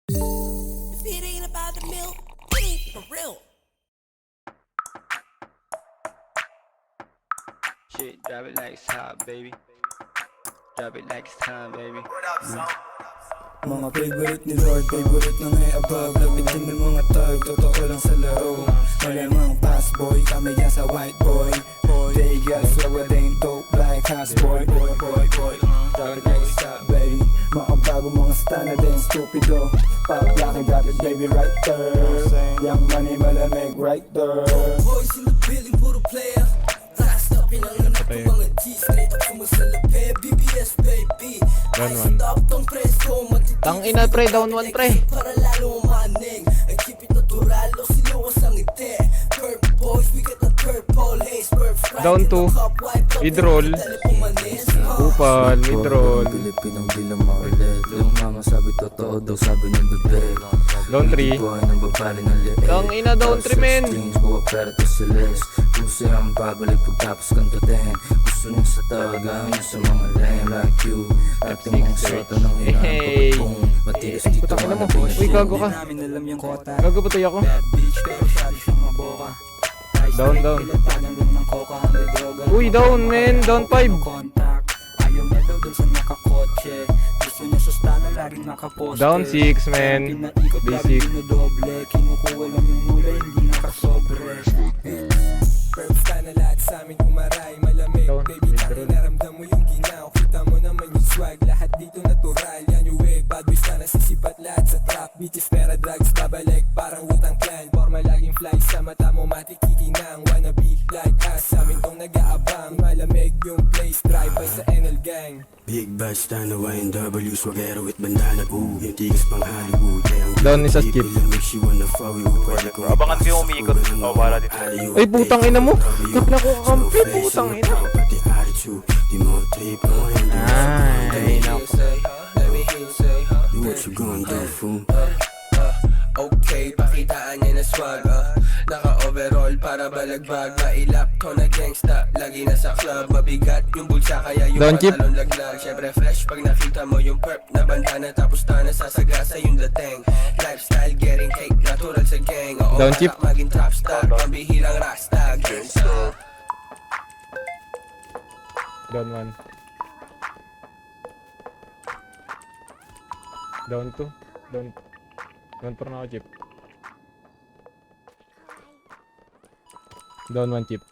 If it ain't about the milk, it ain't for real. Shit, drop it like it's hot, baby. Drop it like it's time, baby. Mga favorite ni Lord, favorite na may above. Lapitin ng mga tag, totoo lang sa laro. Malamang pass boy, kami yan sa white boy. Vegas, lower than dope like house boy. Drop it like it's hot, baby. Mga bago mga stana din, stupido. Pop lock and drop it, baby, right there. Young money, malamig, right there. Boys in the building, puro player. Last up in ang anak ko mga G. Straight up sumasalape, BBS baby. Ay stop tong preso, Tang ina pre, down 1 pre. para lalo maning. I keep it natural, o sinuwas ang ngiti. Purple boys, we got the purple haze. Down 2. Mid-roll. Upal, mid-roll. Pilipinong di lang maulit. Yung mama sabi totoo daw, sabi ng bebe. Down 3. Tang ina, down 3 men. Puso ang babalik pagtapos kantutin. Gusto niya sa tawagan niya sa mga lame like you. Acting mong soto ng Hey. hinapagpapong. Matigas dito Putang ina mo. ang Uy, gago ka. Gago ba tayo ako? Down, down. Uy, down men. Down 5. Down 6 men. Basic. Perps ka na lahat sa amin umaray. Malamig, Down, baby, mid-roll. tangin naramdam mo yung ginaw. Kita mo naman yung swag, lahat dito natural. Yan yung wave, bad boys na nasisipat lahat sa trap. Bitches, pera, drugs, babalik, parang Wu-Tang Clan. Forma laging fly sa mata mo, matikikinang. Wanna be like us, sa amin tong nag-aabang. Malamig yung place, drive by sa NL Gang. Big Bash, Tano, YNW, Swagero with bandana, ooh, yung tigas pang Hollywood. Down isa skip. Abangan kayo umikot. O, wala dito. Ay, putang ina mo. Kapla ko kakampi, putang ina. Ay, naku. Do what you gonna do, fool? Okay, pakitaan niya na swag Naka-overall para balagbag Mailap ko na gangsta Lagi na sa club Mabigat yung bulsa kaya yung Down chip. pantalon laglag Syempre fresh pag nakita mo yung perp na bandana Tapos na nasasagasa yung dating Lifestyle getting cake Natural sa gang Oo, Down chip. balak maging trap star Pambihilang rasta Gangsta Down 1. Down 2. Down 4 na ako chip. Down 1 chip.